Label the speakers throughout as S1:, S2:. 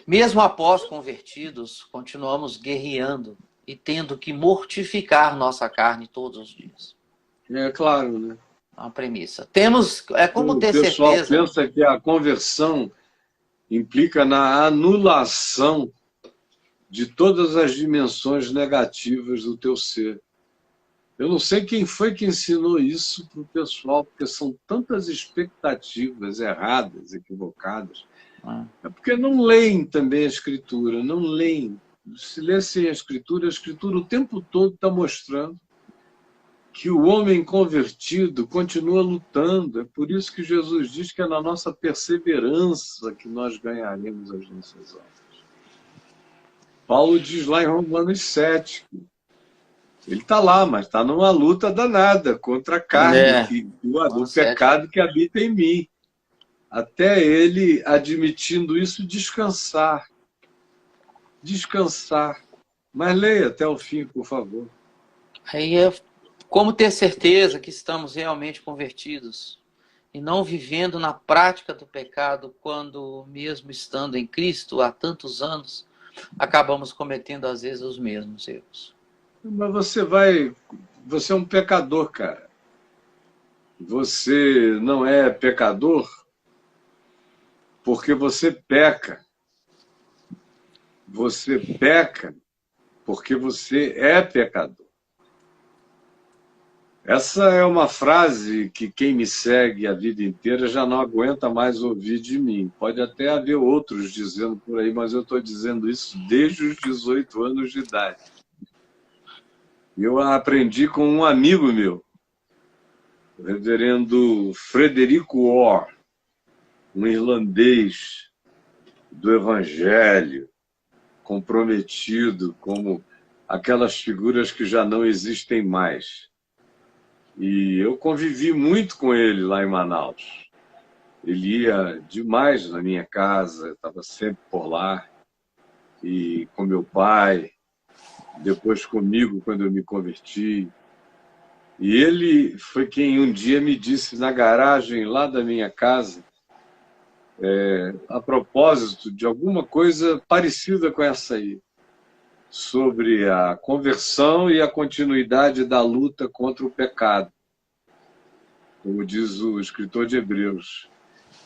S1: Mesmo após convertidos, continuamos guerreando e tendo que mortificar nossa carne todos os dias.
S2: É claro, né?
S1: É uma premissa. Temos, é como
S2: O
S1: ter
S2: pessoal
S1: certeza.
S2: pensa que a conversão implica na anulação de todas as dimensões negativas do teu ser. Eu não sei quem foi que ensinou isso para o pessoal, porque são tantas expectativas erradas, equivocadas. É porque não leem também a Escritura, não leem. Se lessem a Escritura o tempo todo está mostrando que o homem convertido continua lutando. É por isso que Jesus diz que é na nossa perseverança que nós ganharemos as nossas almas. Paulo diz lá em Romanos 7, ele está lá, mas está numa luta danada contra a carne,
S1: É,
S2: o
S1: Romanos 7.
S2: pecado que habita em mim. Até ele, admitindo isso, descansar. Descansar. Mas leia até o fim, por favor.
S1: Aí é como ter certeza que estamos realmente convertidos e não vivendo na prática do pecado quando, mesmo estando em Cristo há tantos anos, acabamos cometendo às vezes os mesmos erros.
S2: Mas você é um pecador, cara. Você não é pecador porque você peca. Você peca porque você é pecador. Essa é uma frase que quem me segue a vida inteira já não aguenta mais ouvir de mim. Pode até haver outros dizendo por aí, mas eu estou dizendo isso desde os 18 anos de idade. Eu aprendi com um amigo meu, o reverendo Frederico Orr, um irlandês do Evangelho, comprometido como aquelas figuras que já não existem mais. E eu convivi muito com ele lá em Manaus. Ele ia demais na minha casa, estava sempre por lá. E com meu pai, depois comigo quando eu me converti. E ele foi quem um dia me disse na garagem lá da minha casa, a propósito de alguma coisa parecida com essa aí, sobre a conversão e a continuidade da luta contra o pecado, como diz o escritor de Hebreus.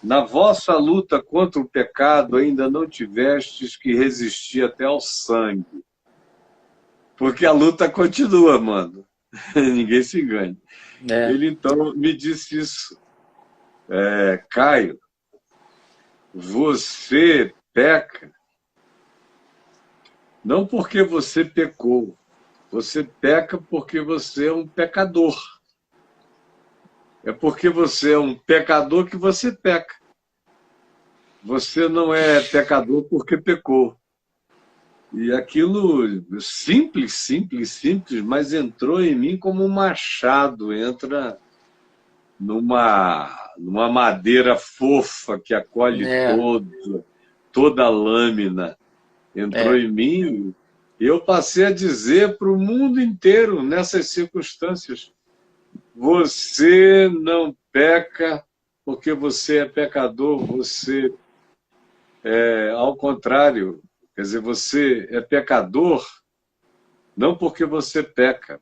S2: Na vossa luta contra o pecado ainda não tivestes que resistir até ao sangue. Porque a luta continua, mano. Ninguém se engane.
S1: É,
S2: Ele então me disse isso. Caio, você peca não porque você pecou. Você peca porque você é um pecador. É porque você é um pecador que você peca. Você não é pecador porque pecou. E aquilo simples, simples, simples, mas entrou em mim como um machado, entra numa madeira fofa que acolhe
S1: é,
S2: toda a lâmina. Entrou
S1: é.
S2: em mim e eu passei a dizer para o mundo inteiro, nessas circunstâncias, você não peca porque você é pecador, você ao contrário, quer dizer, você é pecador não porque você peca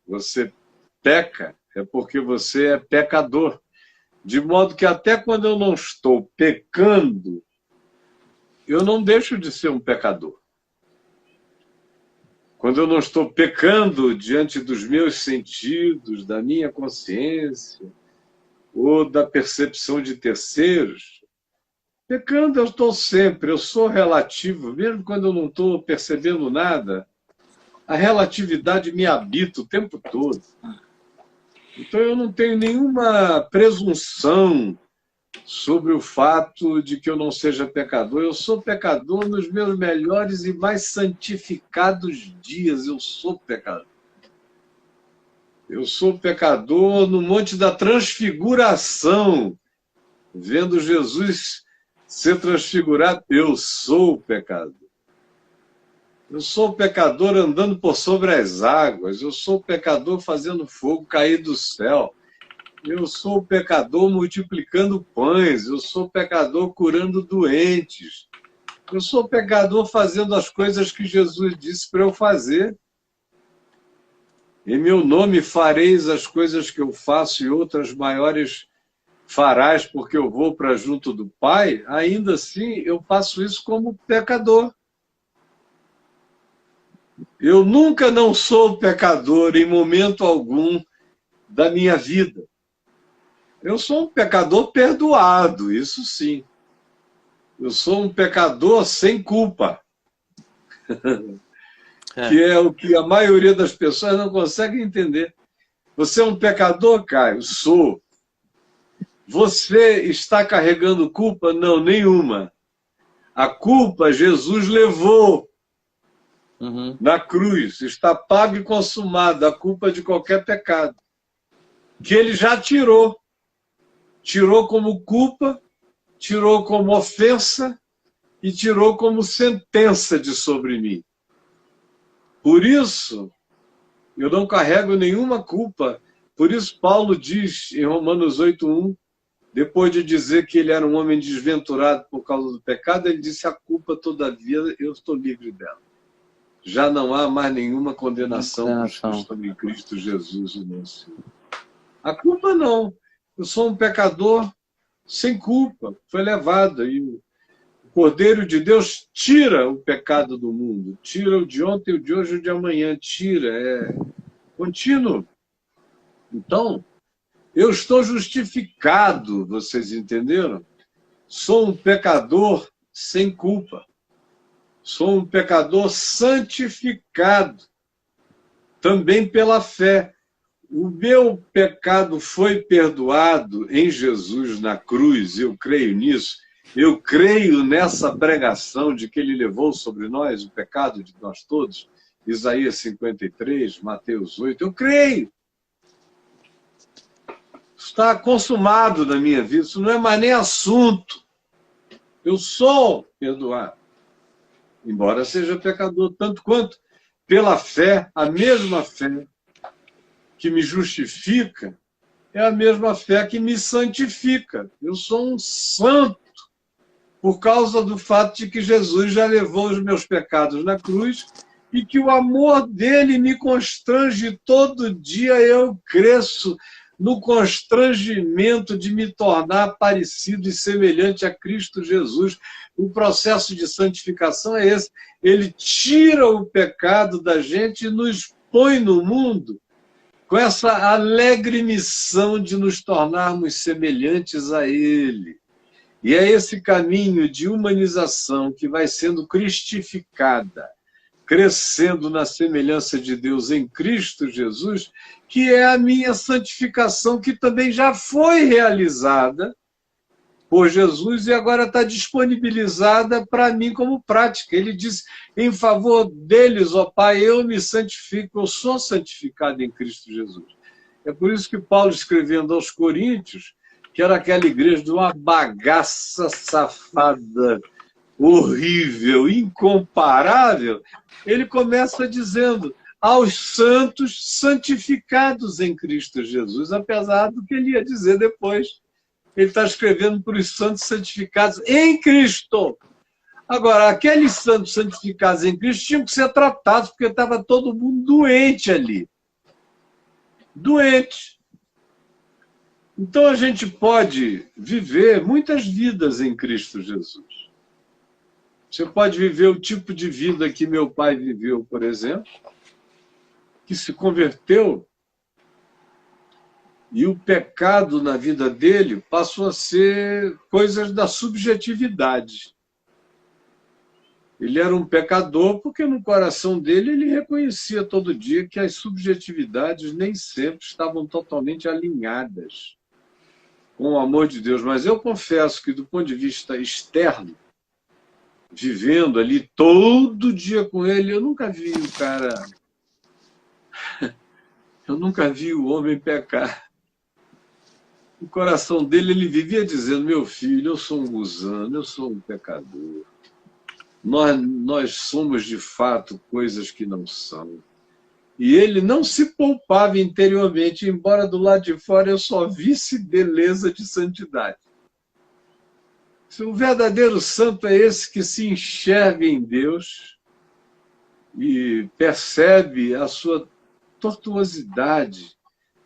S2: é porque você é pecador. De modo que até quando eu não estou pecando, eu não deixo de ser um pecador. Quando eu não estou pecando diante dos meus sentidos, da minha consciência, ou da percepção de terceiros, pecando eu estou sempre, eu sou relativo, mesmo quando eu não estou percebendo nada, a relatividade me habita o tempo todo. Então eu não tenho nenhuma presunção sobre o fato de que eu não seja pecador. Eu sou pecador nos meus melhores e mais santificados dias. Eu sou pecador. Eu sou pecador no Monte da Transfiguração, vendo Jesus ser transfigurado. Eu sou pecador. Eu sou pecador andando por sobre as águas. Eu sou pecador fazendo fogo cair do céu. Eu sou pecador multiplicando pães. Eu sou pecador curando doentes. Eu sou pecador fazendo as coisas que Jesus disse para eu fazer. Em meu nome fareis as coisas que eu faço e outras maiores farás, porque eu vou para junto do Pai. Ainda assim, eu faço isso como pecador. Eu nunca não sou pecador em momento algum da minha vida. Eu sou um pecador perdoado, isso sim. Eu sou um pecador sem culpa. Que é o que a maioria das pessoas não consegue entender. Você é um pecador, Caio? Sou. Você está carregando culpa? Não, nenhuma. A culpa Jesus levou na cruz. Está pago e consumado a culpa de qualquer pecado. Que ele já tirou. Tirou como culpa, tirou como ofensa e tirou como sentença de sobre mim. Por isso, eu não carrego nenhuma culpa. Por isso, Paulo diz em Romanos 8:1, depois de dizer que ele era um homem desventurado por causa do pecado, ele disse: a culpa, todavia, eu estou livre dela. Já não há mais nenhuma condenação para os que estão em Cristo Jesus, o nosso Senhor. A culpa não. Eu sou um pecador sem culpa. Foi levado. E o Cordeiro de Deus tira o pecado do mundo. Tira o de ontem, o de hoje e o de amanhã. Tira. É contínuo. Então, eu estou justificado, vocês entenderam? Sou um pecador sem culpa. Sou um pecador santificado, também pela fé. O meu pecado foi perdoado em Jesus na cruz, eu creio nisso. Eu creio nessa pregação de que ele levou sobre nós o pecado de nós todos. Isaías 53, Mateus 8, eu creio. Está consumado na minha vida, isso não é mais nem assunto. Eu sou perdoado, embora seja pecador, tanto quanto pela fé, a mesma fé que me justifica é a mesma fé que me santifica. Eu sou um santo por causa do fato de que Jesus já levou os meus pecados na cruz e que o amor dele me constrange todo dia. Eu cresço no constrangimento de me tornar parecido e semelhante a Cristo Jesus. O processo de santificação é esse. Ele tira o pecado da gente e nos põe no mundo com essa alegre missão de nos tornarmos semelhantes a Ele. E é esse caminho de humanização que vai sendo cristificada, crescendo na semelhança de Deus em Cristo Jesus, que é a minha santificação, que também já foi realizada por Jesus e agora está disponibilizada para mim como prática. Ele diz, em favor deles, ó Pai, eu me santifico, eu sou santificado em Cristo Jesus. É por isso que Paulo, escrevendo aos Coríntios, que era aquela igreja de uma bagaça safada, horrível, incomparável, ele começa dizendo, aos santos santificados em Cristo Jesus, apesar do que ele ia dizer depois. Ele está escrevendo para os santos santificados em Cristo. Agora, aqueles santos santificados em Cristo tinham que ser tratados, porque estava todo mundo doente ali. Doente. Então, a gente pode viver muitas vidas em Cristo Jesus. Você pode viver o tipo de vida que meu pai viveu, por exemplo, que se converteu, e o pecado na vida dele passou a ser coisas da subjetividade. Ele era um pecador porque no coração dele ele reconhecia todo dia que as subjetividades nem sempre estavam totalmente alinhadas com o amor de Deus. Mas eu confesso que, do ponto de vista externo, vivendo ali todo dia com ele, eu nunca vi o cara... Eu nunca vi o homem pecar. No coração dele, ele vivia dizendo, meu filho, eu sou um gusano, eu sou um pecador. Nós somos, de fato, coisas que não são. E ele não se poupava interiormente, embora do lado de fora eu só visse beleza de santidade. O verdadeiro santo é esse que se enxerga em Deus e percebe a sua tortuosidade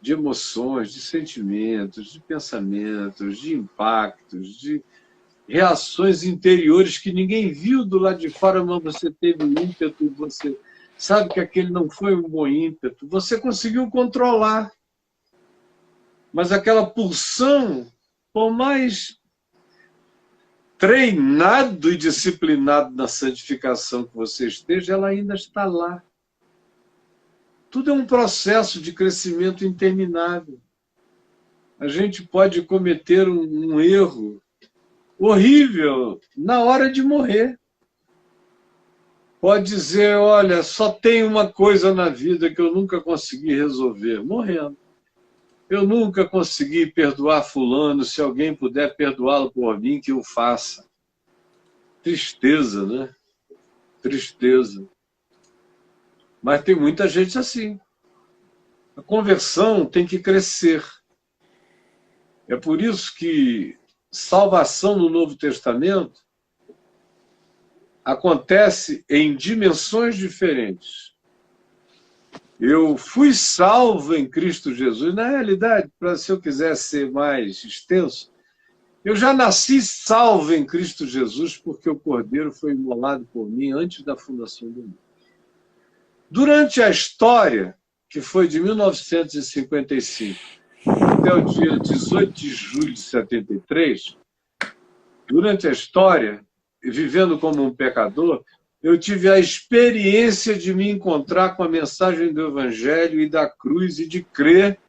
S2: de emoções, de sentimentos, de pensamentos, de impactos, de reações interiores que ninguém viu do lado de fora, mas você teve um ímpeto, você sabe que aquele não foi um bom ímpeto, você conseguiu controlar. Mas aquela pulsão, por mais treinado e disciplinado na santificação que você esteja, ela ainda está lá. Tudo é um processo de crescimento interminável. A gente pode cometer um erro horrível na hora de morrer. Pode dizer, olha, só tem uma coisa na vida que eu nunca consegui resolver, morrendo. Eu nunca consegui perdoar fulano, se alguém puder perdoá-lo por mim, que o faça. Tristeza, né? Tristeza. Mas tem muita gente assim. A conversão tem que crescer. É por isso que salvação no Novo Testamento acontece em dimensões diferentes. Eu fui salvo em Cristo Jesus. Na realidade, se eu quiser ser mais extenso, eu já nasci salvo em Cristo Jesus porque o Cordeiro foi imolado por mim antes da fundação do mundo. Durante a história, que foi de 1955 até o dia 18 de julho de 73, durante a história, vivendo como um pecador, eu tive a experiência de me encontrar com a mensagem do Evangelho e da cruz e de crer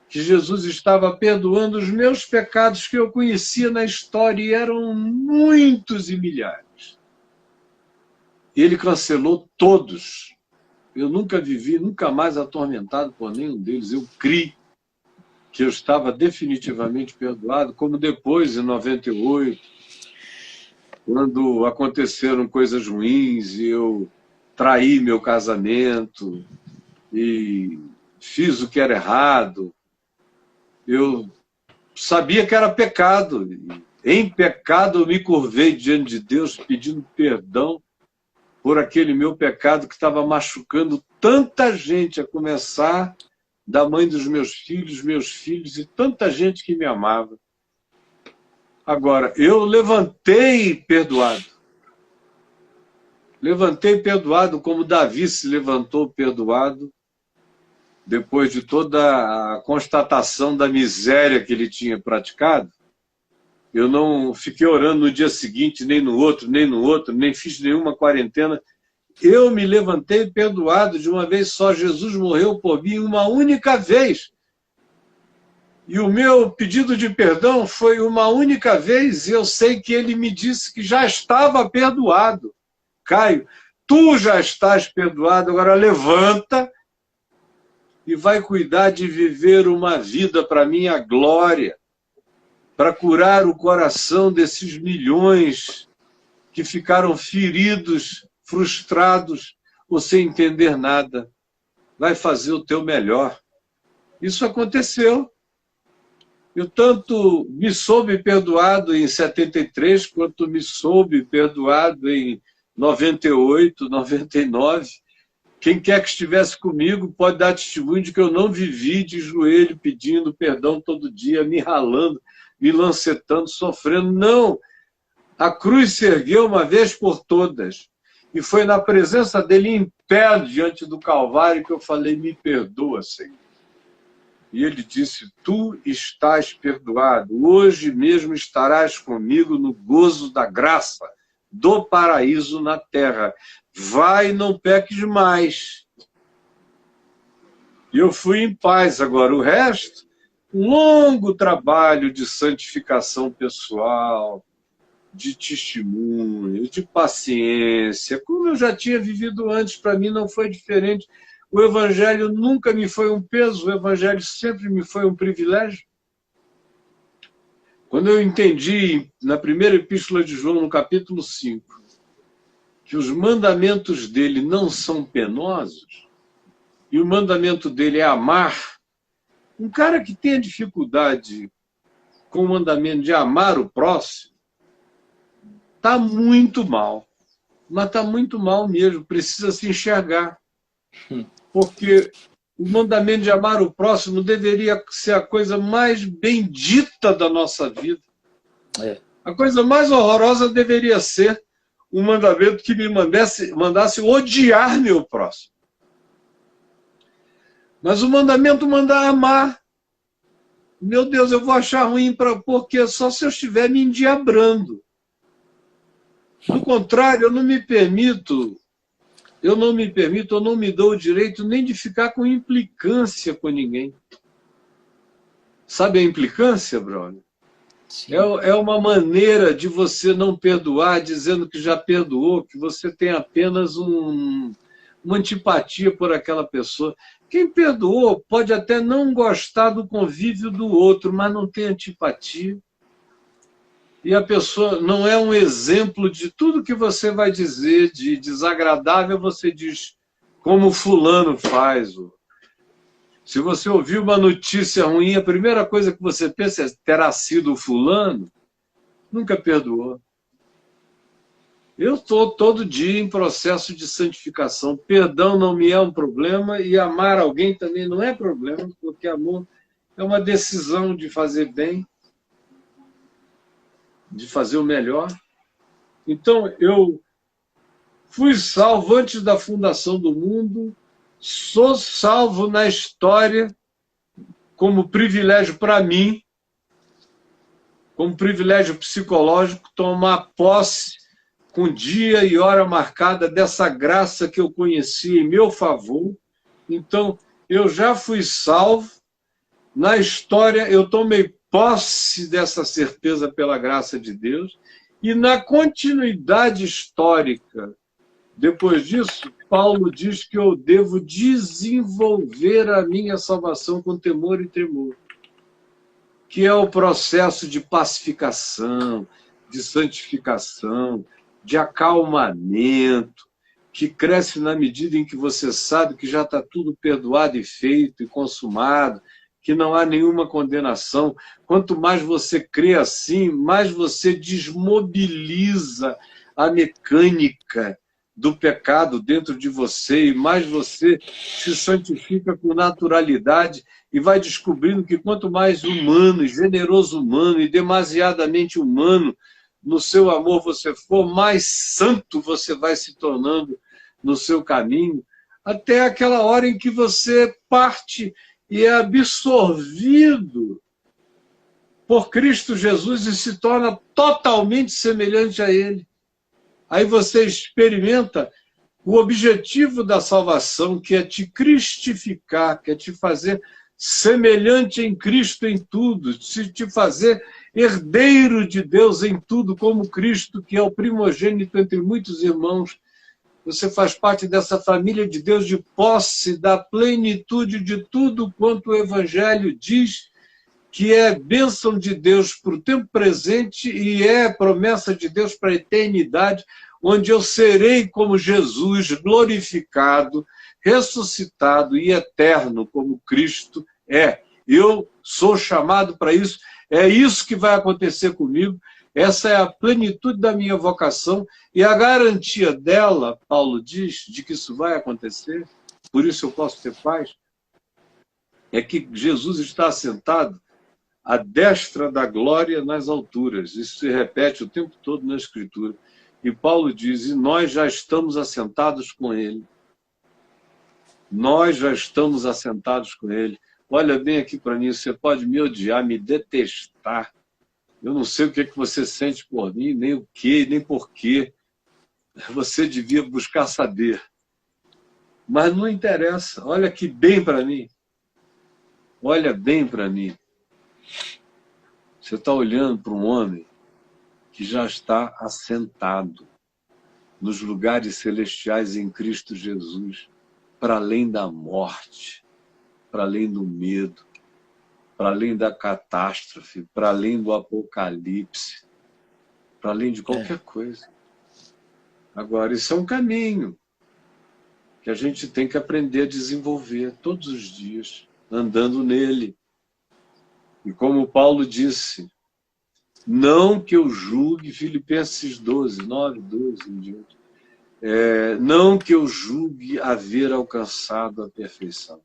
S2: que Jesus estava perdoando os meus pecados que eu conhecia na história, e eram muitos e milhares. Ele cancelou todos. Eu nunca vivi, nunca mais atormentado por nenhum deles. Eu criei que eu estava definitivamente perdoado, como depois, em 98, quando aconteceram coisas ruins e eu traí meu casamento e fiz o que era errado. Eu sabia que era pecado. Em pecado eu me curvei diante de Deus pedindo perdão por aquele meu pecado que estava machucando tanta gente, a começar da mãe dos meus filhos e tanta gente que me amava. Agora, eu levantei perdoado. Levantei perdoado como Davi se levantou perdoado depois de toda a constatação da miséria que ele tinha praticado. Eu não fiquei orando no dia seguinte, nem no outro, nem fiz nenhuma quarentena. Eu me levantei perdoado de uma vez só. Jesus morreu por mim uma única vez. E o meu pedido de perdão foi uma única vez, e eu sei que ele me disse que já estava perdoado. Caio, tu já estás perdoado, agora levanta e vai cuidar de viver uma vida para minha glória, para curar o coração desses milhões que ficaram feridos, frustrados ou sem entender nada. Vai fazer o teu melhor. Isso aconteceu. Eu tanto me soube perdoado em 73, quanto me soube perdoado em 98, 99. Quem quer que estivesse comigo pode dar testemunho de que eu não vivi de joelho pedindo perdão todo dia, me ralando, me lancetando, sofrendo. Não! A cruz se ergueu uma vez por todas. E foi na presença dele em pé diante do Calvário que eu falei, me perdoa, Senhor. E ele disse, tu estás perdoado, hoje mesmo estarás comigo no gozo da graça, do paraíso na terra. Vai, não peques mais. E eu fui em paz. Agora, o resto, um longo trabalho de santificação pessoal, de testemunho, de paciência, como eu já tinha vivido antes, para mim não foi diferente. O Evangelho nunca me foi um peso, o Evangelho sempre me foi um privilégio. Quando eu entendi, na primeira epístola de João, no capítulo 5, que os mandamentos dele não são penosos, e o mandamento dele é amar, um cara que tem a dificuldade com o mandamento de amar o próximo, Está muito mal. Mas está muito mal mesmo, precisa se enxergar. Porque o mandamento de amar o próximo deveria ser a coisa mais bendita da nossa vida. A coisa mais horrorosa deveria ser um mandamento que me mandasse odiar meu próximo. Mas o mandamento manda amar. Meu Deus, eu vou achar ruim porque só se eu estiver me endiabrando. Do contrário, eu não me permito, eu não me dou o direito nem de ficar com implicância com ninguém. Sabe a implicância, brother? É uma maneira de você não perdoar, dizendo que já perdoou, que você tem apenas uma antipatia por aquela pessoa. Quem perdoou pode até não gostar do convívio do outro, mas não tem antipatia. E a pessoa não é um exemplo de tudo que você vai dizer de desagradável, você diz como fulano faz. Se você ouvir uma notícia ruim, a primeira coisa que você pensa é terá sido o fulano, nunca perdoou. Eu estou todo dia em processo de santificação. Perdão não me é um problema e amar alguém também não é problema, porque amor é uma decisão de fazer bem, de fazer o melhor. Então, eu fui salvo antes da fundação do mundo, sou salvo na história como privilégio para mim, como privilégio psicológico, tomar posse com dia e hora marcada dessa graça que eu conheci em meu favor. Então, eu já fui salvo. Na história, eu tomei posse dessa certeza pela graça de Deus. E na continuidade histórica, depois disso, Paulo diz que eu devo desenvolver a minha salvação com temor e tremor, que é o processo de pacificação, de santificação, de acalmamento, que cresce na medida em que você sabe que já está tudo perdoado e feito e consumado, que não há nenhuma condenação. Quanto mais você crê assim, mais você desmobiliza a mecânica do pecado dentro de você e mais você se santifica com naturalidade e vai descobrindo que quanto mais humano, generoso humano e demasiadamente humano no seu amor você for, mais santo você vai se tornando no seu caminho, até aquela hora em que você parte e é absorvido por Cristo Jesus e se torna totalmente semelhante a Ele. Aí você experimenta o objetivo da salvação, que é te cristificar, que é te fazer semelhante em Cristo em tudo, te fazer herdeiro de Deus em tudo, como Cristo, que é o primogênito entre muitos irmãos. Você faz parte dessa família de Deus de posse da plenitude de tudo quanto o Evangelho diz que é bênção de Deus para o tempo presente e é promessa de Deus para a eternidade, onde eu serei como Jesus, glorificado, ressuscitado e eterno, como Cristo é. Eu sou chamado para isso, é isso que vai acontecer comigo, essa é a plenitude da minha vocação e a garantia dela, Paulo diz, de que isso vai acontecer, por isso eu posso ter paz, é que Jesus está assentado à destra da glória nas alturas. Isso se repete o tempo todo na Escritura. E Paulo diz, e nós já estamos assentados com ele. Nós já estamos assentados com ele. Olha bem aqui para mim, você pode me odiar, me detestar. Eu não sei o que é que você sente por mim, nem o que, nem por quê. Você devia buscar saber. Mas não interessa. Olha aqui bem para mim. Olha bem para mim. Você está olhando para um homem que já está assentado nos lugares celestiais em Cristo Jesus, para além da morte, para além do medo, para além da catástrofe, para além do apocalipse, para além de qualquer coisa. Agora, isso é um caminho que a gente tem que aprender a desenvolver todos os dias, andando nele. E como Paulo disse, Não que eu julgue, Filipenses 12, 9, 12 em diante. Não que eu julgue haver alcançado a perfeição.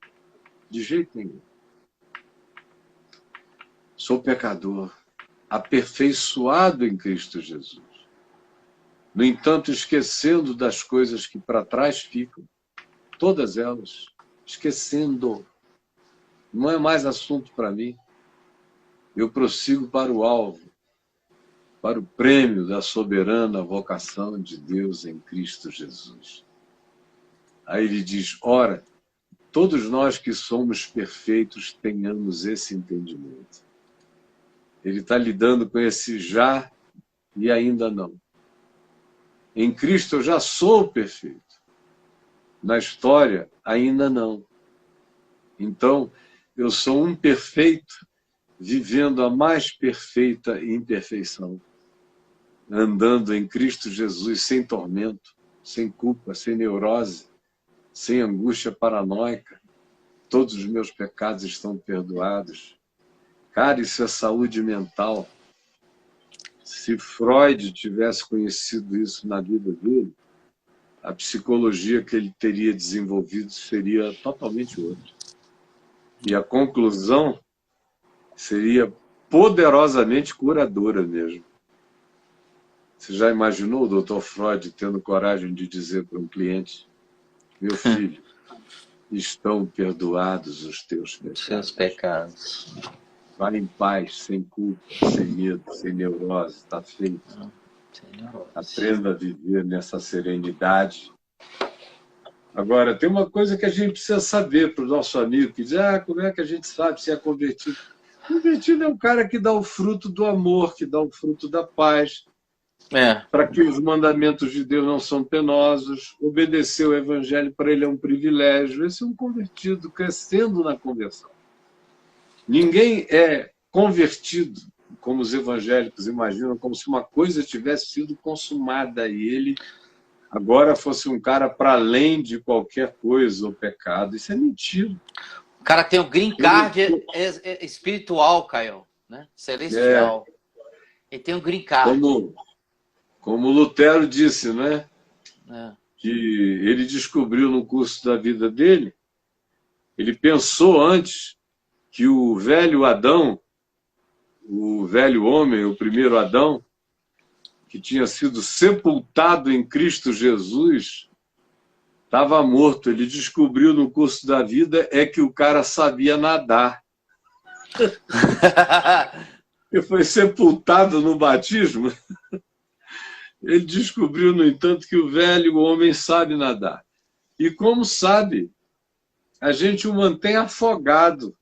S2: De jeito nenhum. Sou pecador, aperfeiçoado em Cristo Jesus. No entanto, esquecendo das coisas que para trás ficam, todas elas, esquecendo. Não é mais assunto para mim. Eu prossigo para o alvo, para o prêmio da soberana vocação de Deus em Cristo Jesus. Aí ele diz, ora, todos nós que somos perfeitos tenhamos esse entendimento. Ele está lidando com esse já e ainda não. Em Cristo eu já sou perfeito. Na história, ainda não. Então, eu sou um perfeito vivendo a mais perfeita imperfeição. Andando em Cristo Jesus sem tormento, sem culpa, sem neurose, sem angústia paranoica. Todos os meus pecados estão perdoados. Cara, isso é saúde mental. Se Freud tivesse conhecido isso na vida dele, a psicologia que ele teria desenvolvido seria totalmente outra. E a conclusão seria poderosamente curadora mesmo. Você já imaginou o Dr. Freud tendo coragem de dizer para um cliente, meu filho, estão perdoados os teus pecados.
S1: Seus pecados.
S2: Vai em paz, sem culpa, sem medo, sem neurose, está feito. Aprenda a viver nessa serenidade. Agora, tem uma coisa que a gente precisa saber para o nosso amigo, que diz, como é que a gente sabe se é convertido? Convertido é um cara que dá o fruto do amor, que dá o fruto da paz, para que os mandamentos de Deus não são penosos, obedecer o evangelho para ele é um privilégio. Esse é um convertido crescendo na conversão. Ninguém é convertido, como os evangélicos imaginam, como se uma coisa tivesse sido consumada e ele agora fosse um cara para além de qualquer coisa ou pecado. Isso é mentira.
S1: O cara tem o green card espiritual, Caio, né? Celestial. Ele tem o green card.
S2: Como Lutero disse, né? Que ele descobriu no curso da vida dele, ele pensou antes que o velho Adão, o velho homem, o primeiro Adão, que tinha sido sepultado em Cristo Jesus, estava morto. Ele descobriu no curso da vida que o cara sabia nadar. Ele foi sepultado no batismo. Ele descobriu, no entanto, que o velho homem sabe nadar. E como sabe, a gente o mantém afogado.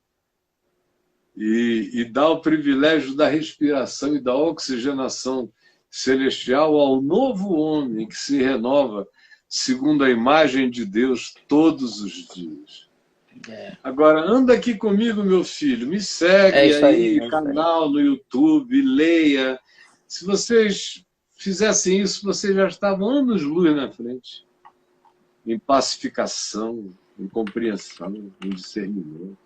S2: E dá o privilégio da respiração e da oxigenação celestial ao novo homem que se renova segundo a imagem de Deus todos os dias. Agora, anda aqui comigo, meu filho, me segue aí, canal no YouTube, leia. Se vocês fizessem isso, vocês já estavam anos-luz na frente. Em pacificação, em compreensão, em discernimento.